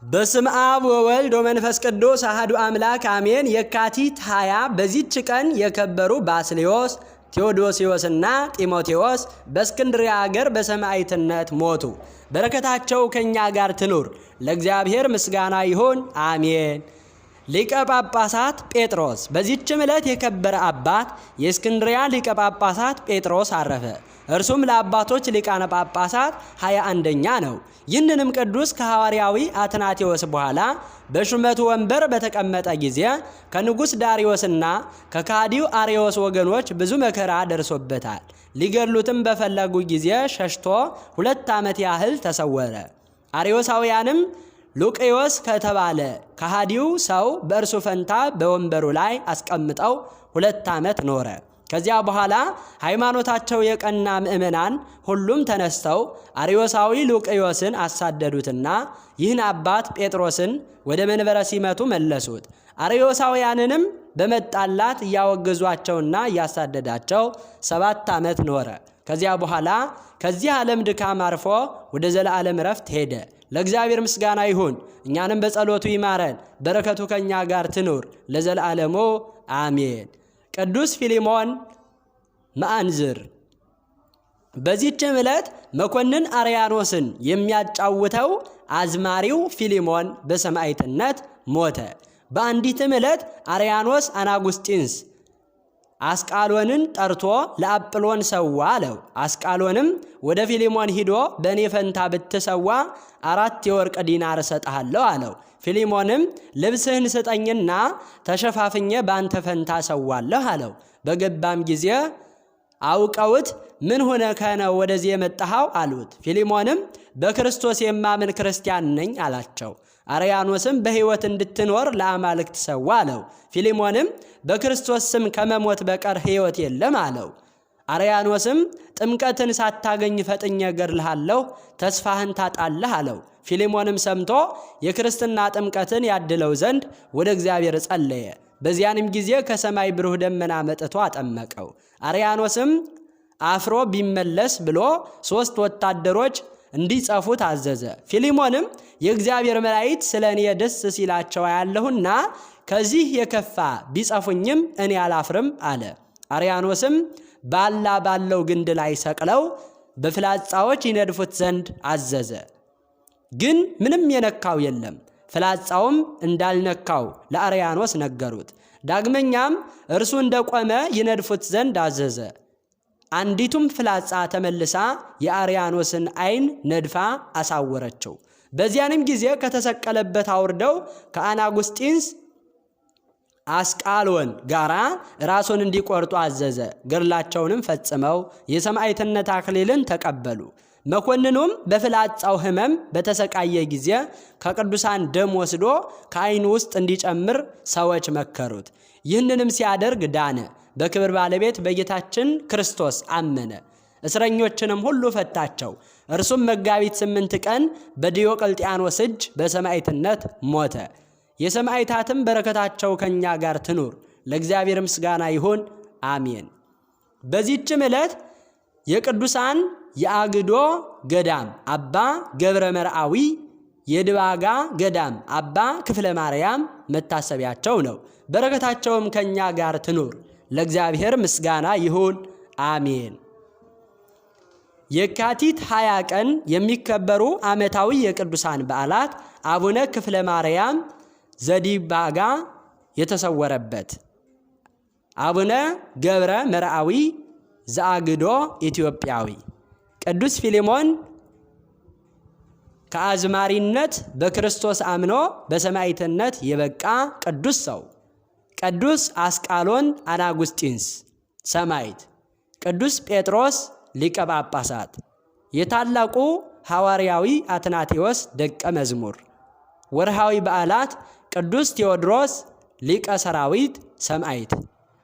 በስመ አብ ወወልድ ወመንፈስ ቅዱስ አሐዱ አምላክ አሜን። የካቲት 20 በዚህች ቀን የከበሩ ባስልዮስ፣ ቴዎዶስዮስና ጢሞቴዎስ በእስክንድርያ ሀገር በሰማዕትነት ሞቱ። በረከታቸው ከኛ ጋር ትኑር። ለእግዚአብሔር ምስጋና ይሁን አሜን። ሊቀ ጳጳሳት ጴጥሮስ። በዚህችም ዕለት የከበረ አባት የእስክንድርያ ሊቀ ጳጳሳት ጴጥሮስ አረፈ። እርሱም ለአባቶች ሊቃነ ጳጳሳት 21ኛ ነው። ይህንንም ቅዱስ ከሐዋርያዊ አትናቴዎስ በኋላ በሹመቱ ወንበር በተቀመጠ ጊዜ ከንጉሥ ዳርዮስና ከካዲው አርዮስ ወገኖች ብዙ መከራ ደርሶበታል። ሊገድሉትም በፈለጉ ጊዜ ሸሽቶ 2 ዓመት ያህል ተሰወረ። አርዮሳውያንም ሉቅዮስ ከተባለ ከሃዲው ሰው በእርሱ ፈንታ በወንበሩ ላይ አስቀምጠው 2 ዓመት ኖረ። ከዚያ በኋላ ሃይማኖታቸው የቀና ምእመናን ሁሉም ተነስተው አርዮሳዊ ሉቅዮስን አሳደዱትና ይህን አባት ጴጥሮስን ወደ መንበረ ሲመቱ መለሱት። አርዮሳውያንንም በመጣላት እያወገዟቸውና እያሳደዳቸው 7 ዓመት ኖረ። ከዚያ በኋላ ከዚህ ዓለም ድካም አርፎ ወደ ዘላለም ረፍት ሄደ። ለእግዚአብሔር ምስጋና ይሁን፣ እኛንም በጸሎቱ ይማረን፣ በረከቱ ከኛ ጋር ትኑር ለዘላለሙ አሜን። ቅዱስ ፊሊሞን መአንዝር። በዚህችም ዕለት መኮንን አርያኖስን የሚያጫውተው አዝማሪው ፊሊሞን በሰማዕትነት ሞተ። በአንዲትም ዕለት አርያኖስ አናጉስጢንስ አስቃሎንን ጠርቶ ለአጵሎን ሰዋ አለው። አስቃሎንም ወደ ፊሊሞን ሂዶ በእኔ ፈንታ ብትሰዋ 4 የወርቅ ዲናር እሰጥሃለሁ አለው። ፊሊሞንም ልብስህን ስጠኝና ተሸፋፍኜ በአንተ ፈንታ ሰዋለሁ አለው። በገባም ጊዜ አውቀውት ምን ሆነ ከነው ወደዚህ የመጣኸው አሉት። ፊሊሞንም በክርስቶስ የማምን ክርስቲያን ነኝ አላቸው። አርያኖስም በሕይወት እንድትኖር ለአማልክት ሰዋ አለው። ፊሊሞንም በክርስቶስ ስም ከመሞት በቀር ሕይወት የለም አለው። አርያኖስም ጥምቀትን ሳታገኝ ፈጥኜ እገድልሃለሁ፣ ተስፋህን ታጣለህ አለው። ፊሊሞንም ሰምቶ የክርስትና ጥምቀትን ያድለው ዘንድ ወደ እግዚአብሔር ጸለየ። በዚያንም ጊዜ ከሰማይ ብሩህ ደመና መጥቶ አጠመቀው። አርያኖስም አፍሮ ቢመለስ ብሎ 3 ወታደሮች እንዲጸፉት አዘዘ። ፊሊሞንም የእግዚአብሔር መላእክት ስለ እኔ ደስ ሲላቸው ያለሁና ከዚህ የከፋ ቢጸፉኝም እኔ አላፍርም አለ። አርያኖስም ባለው ግንድ ላይ ሰቅለው በፍላጻዎች ይነድፉት ዘንድ አዘዘ። ግን ምንም የነካው የለም። ፍላጻውም እንዳልነካው ለአርያኖስ ነገሩት። ዳግመኛም እርሱ እንደቆመ ይነድፉት ዘንድ አዘዘ። አንዲቱም ፍላጻ ተመልሳ የአርያኖስን ዓይን ነድፋ አሳወረችው። በዚያንም ጊዜ ከተሰቀለበት አውርደው ከአናጉስጢንስ አስቃሎን ጋራ ራሱን እንዲቆርጡ አዘዘ። ገድላቸውንም ፈጽመው የሰማዕትነት አክሊልን ተቀበሉ። መኮንኑም በፍላጻው ሕመም በተሰቃየ ጊዜ ከቅዱሳን ደም ወስዶ ከዓይኑ ውስጥ እንዲጨምር ሰዎች መከሩት። ይህንንም ሲያደርግ ዳነ። በክብር ባለቤት በጌታችን ክርስቶስ አመነ። እስረኞችንም ሁሉ ፈታቸው። እርሱም መጋቢት 8 ቀን በዲዮቅልጥያኖስ እጅ በሰማዕትነት ሞተ። የሰማዕታትም በረከታቸው ከኛ ጋር ትኑር። ለእግዚአብሔር ምስጋና ይሁን አሜን። በዚህችም ዕለት የቅዱሳን የአግዶ ገዳም አባ ገብረ መርአዊ፣ የድባጋ ገዳም አባ ክፍለ ማርያም መታሰቢያቸው ነው። በረከታቸውም ከኛ ጋር ትኑር። ለእግዚአብሔር ምስጋና ይሁን አሜን። የካቲት 20 ቀን የሚከበሩ ዓመታዊ የቅዱሳን በዓላት አቡነ ክፍለ ማርያም ዘዲባጋ የተሰወረበት፣ አቡነ ገብረ መርአዊ ዘአግዶ ኢትዮጵያዊ፣ ቅዱስ ፊሊሞን ከአዝማሪነት በክርስቶስ አምኖ በሰማዕትነት የበቃ ቅዱስ ሰው፣ ቅዱስ አስቃሎን አናጉስጢንስ ሰማዕት፣ ቅዱስ ጴጥሮስ ሊቀ ጳጳሳት፣ የታላቁ ሐዋርያዊ አትናቴዎስ ደቀ መዝሙር። ወርሃዊ በዓላት ቅዱስ ቴዎድሮስ ሊቀ ሰራዊት ሰማዕት፣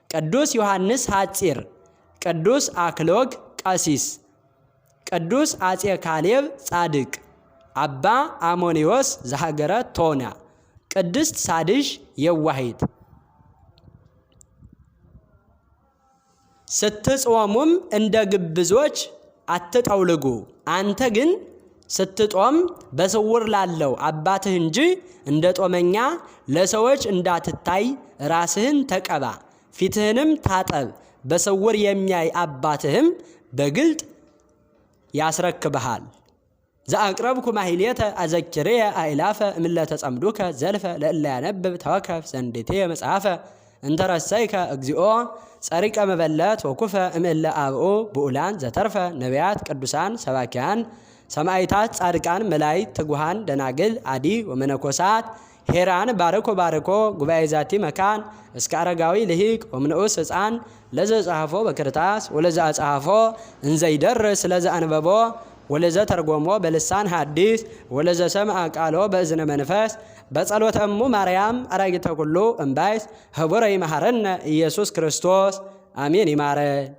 ቅዱስ ዮሐንስ ሐጺር፣ ቅዱስ አክሎግ ቀሲስ፣ ቅዱስ አጼ ካሌብ ጻድቅ፣ አባ አሞኒዮስ ዘሀገረ ቶና፣ ቅድስት ሳድሽ የዋሂት። ስትጾሙም እንደ ግብዞች አትጠውልጉ፣ አንተ ግን ስትጦም በስውር ላለው አባትህ እንጂ እንደ ጦመኛ ለሰዎች እንዳትታይ ራስህን ተቀባ፣ ፊትህንም ታጠብ። በስውር የሚያይ አባትህም በግልጥ ያስረክብሃል። ዘአቅረብኩ ማሕሌተ አዘኪርየ አእላፈ እምለተ ጸምዱከ ዘልፈ ለእለ ያነብብ ተወከፍ ዘንዴቴ መጽሐፈ እንተረሰይከ እግዚኦ ጸሪቀ መበለት ወኩፈ እምእለ አብኡ ብኡላን ዘተርፈ ነቢያት ቅዱሳን ሰባኪያን ሰማዕታት ጻድቃን መላእክት ትጉሃን ደናግል አዲ ወመነኮሳት ሄራን ባርኮ ጉባኤ ዛቲ መካን እስከ አረጋዊ ልሂቅ ወምንዑስ ሕፃን ለዘ ጻሐፎ በክርታስ ወለዘ አጻሐፎ እንዘይደርስ ለዘ አንበቦ ወለዘ ተርጎሞ በልሳን ሐዲስ ወለዘ ሰምዐ ቃሎ በእዝነ መንፈስ በጸሎተ እሙ ማርያም አራጊተ ኩሉ እምባይስ ህቡረ ይመሐረነ ኢየሱስ ክርስቶስ አሜን። ይማረን።